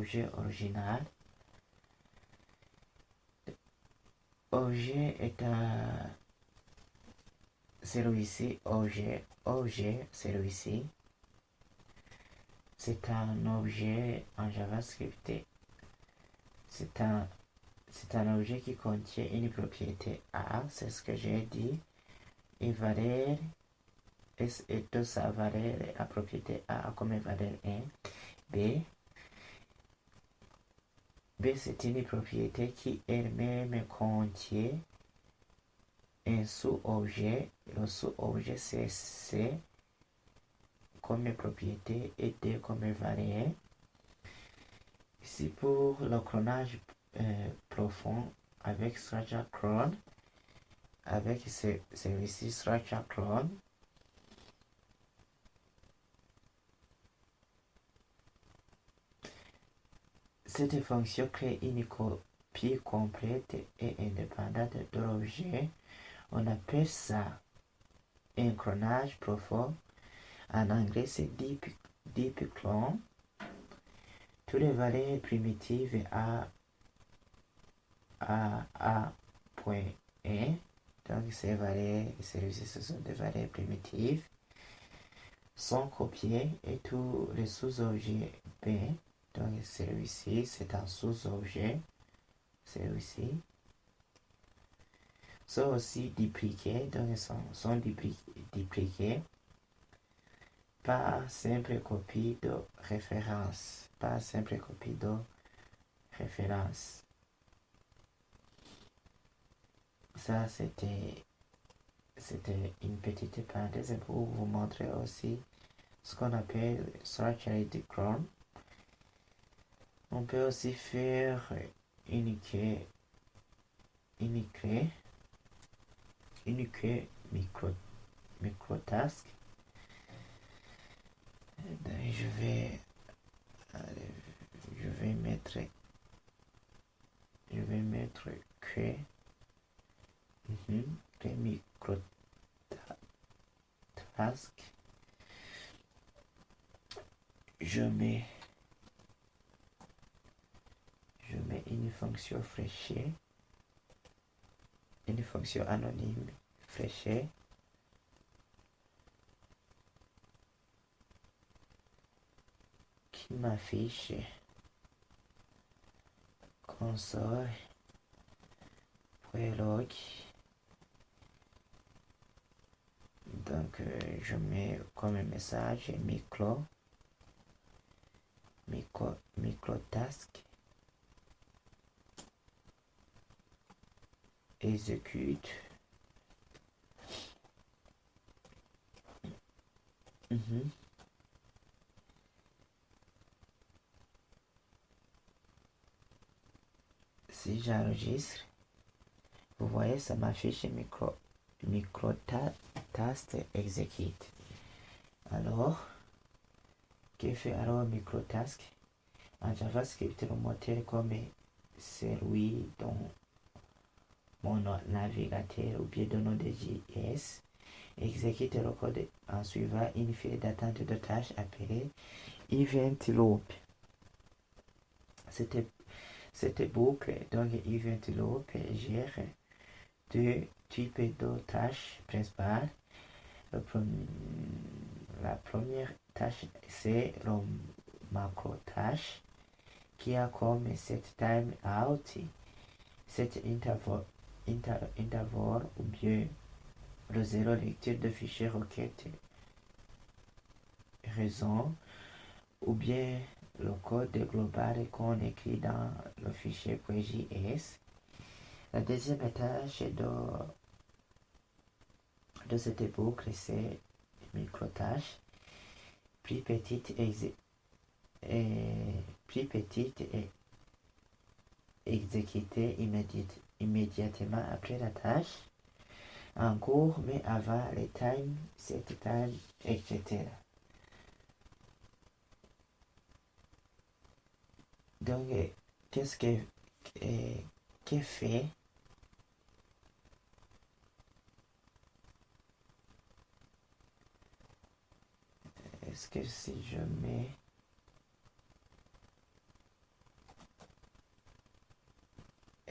objet original. Objet est un celui-ci, objet, celui-ci. C'est un objet en JavaScript. C'est un objet qui contient une propriété A, c'est ce que j'ai dit. Et valeur, et de sa valeur, la propriété A comme valeur 1. B, c'est une propriété qui elle-même contient un sous-objet. Le sous-objet, c'est C comme propriété et D comme valeur. Ici, pour le clonage profond avec structure clone, avec celui-ci structure clone, cette fonction crée une copie complète et indépendante de l'objet. On appelle ça un clonage profond. En anglais, c'est deep clone. Toutes les valeurs primitives A.1, donc ces valeurs, celui-ci, ce sont des valeurs primitives, sont copiées et tous les sous-objets B, donc celui-ci, c'est un sous-objet, celui-ci, sont aussi dupliqués, donc sont dupliqués par simple copie de référence, Ça, c'était une petite parenthèse pour vous montrer aussi ce qu'on appelle structured clone. On peut aussi faire une queue microtask. Je vais mettre que microtask. Je mets une fonction fléchée, une fonction anonyme fléchée. Qui m'affiche console.log. Donc je mets comme message microtask execute. Si j'enregistre, vous voyez, ça m'affiche microtask execute. Alors, que fait alors microtask? En JavaScript, le moteur comme celui dont mon navigateur ou bien de Node.js exécute le code en suivant une file d'attente de tâches appelée event loop. Cette boucle, donc event loop, gère deux types de tâches principales. La première tâche, c'est le macro tâche qui a comme set time out, set interval ou bien le zéro lecture de fichier requête raison ou bien le code global qu'on écrit dans le fichier .js. La deuxième tâche de cette boucle, c'est micro-tâche, plus petite et exécutée immédiatement après la tâche en cours, mais avant les time, set time, etc. Donc, qu'est-ce que fait est-ce que si je mets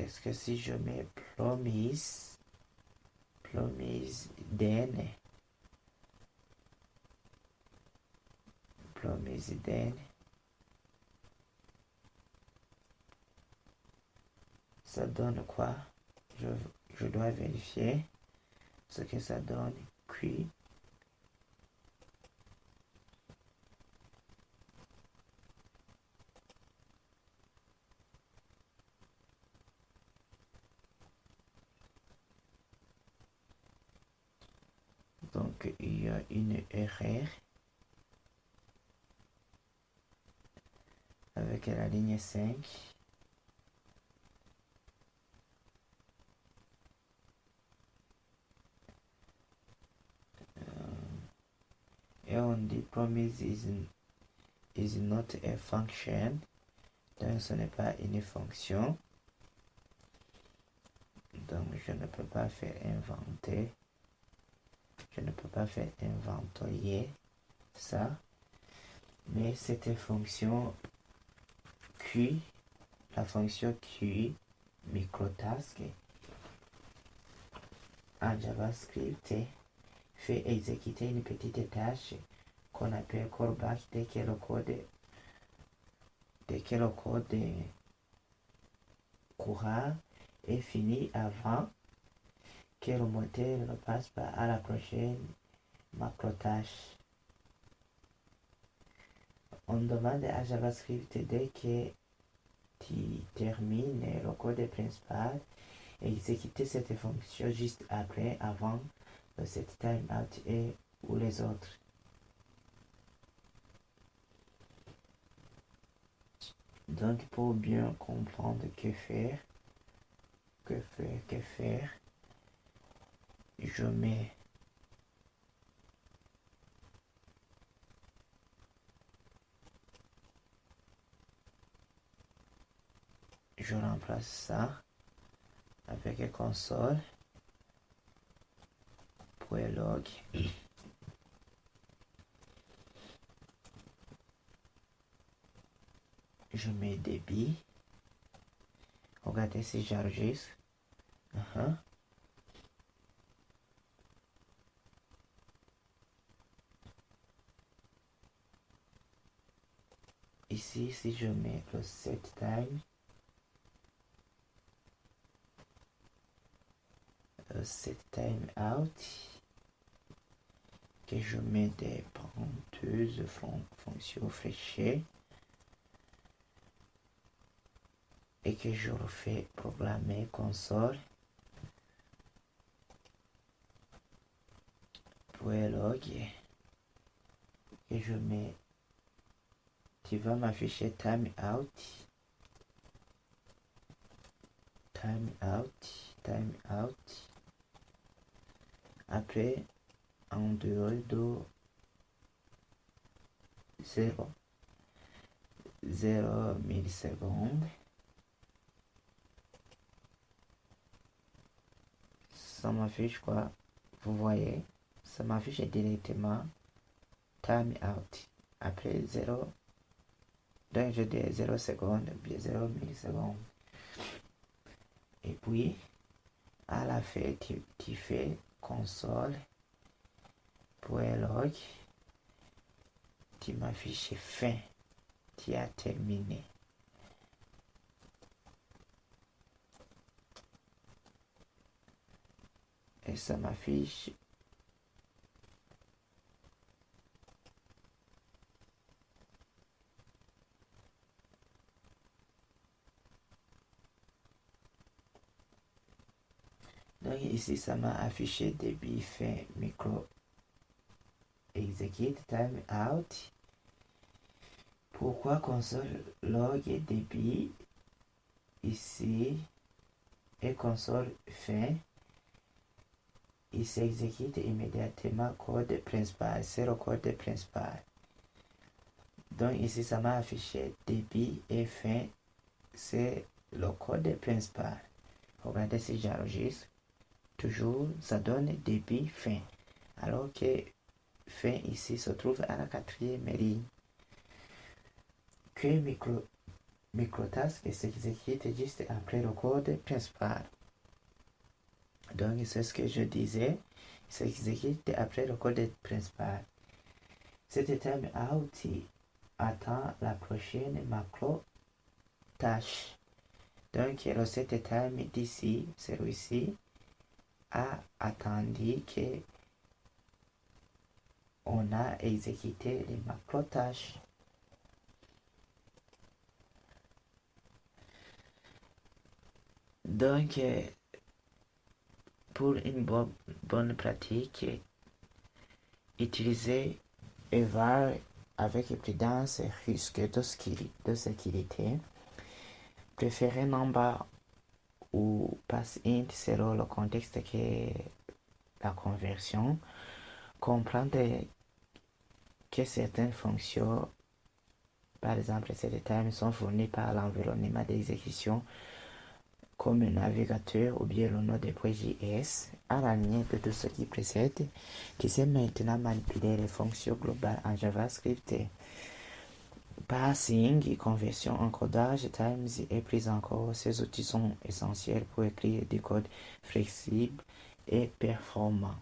est-ce que si je mets promise then ça donne quoi? Je dois vérifier ce que ça donne. Puis donc il y a une erreur avec la ligne 5. Et on dit promise is not a function, donc ce n'est pas une fonction, donc je ne peux pas faire inventer, je ne peux pas faire inventorier ça, mais cette fonction Q, la fonction Q microtask en JavaScript fait exécuter une petite tâche qu'on appelle callback dès que le code courant est fini avant que le moteur ne passe à la prochaine macro-tâche. On demande à JavaScript dès que tu termines le code principal, exécuter cette fonction juste après, avant le set timeout et ou les autres. Donc pour bien comprendre que faire, je remplace ça avec console .log. Je mets débit. Regardez si j'enregistre. Ici, si je mets le set time, out, que je mets des parenthèses fonctions fléchées et que je refais programmer console .log et je mets, tu vas m'afficher timeout. Après, en dehors de 0 millisecondes, ça m'affiche quoi? Vous voyez, ça m'affiche directement timeout. Après 0, donc je dis 0 secondes, bien 0 millisecondes. Et puis, à la fin, tu fais console .log, tu m'affiches fin, tu as terminé. Et ça m'affiche donc ici ça m'a affiché débit fin micro execute timeout. Pourquoi console log et débit ici et console fin? Il s'exécute immédiatement code principal, c'est le code principal. Donc ici ça m'a affiché débit et fin, c'est le code principal. Regardez si j'enregistre, toujours ça donne débit fin, alors que fin ici se trouve à la 4e ligne. Que microtask s'exécute juste après le code principal. Donc, c'est ce que je disais, s'exécute après le code principal. Cette terme out attend la prochaine macro tâche. Donc, le set time d'ici, celui-ci, a attendu que on a exécuté les macro tâches. Donc, pour une bonne pratique, utilisez eval avec prudence et risque de sécurité. Préférez number ou pass int selon le contexte que la conversion. Comprendre que certaines fonctions, par exemple ces termes, sont fournies par l'environnement d'exécution comme un navigateur ou bien le Node.js à la ligne de tout ce qui précède, qui sait maintenant manipuler les fonctions globales en JavaScript. Parsing, conversion, encodage, times et prise en compte, ces outils sont essentiels pour écrire des codes flexibles et performants.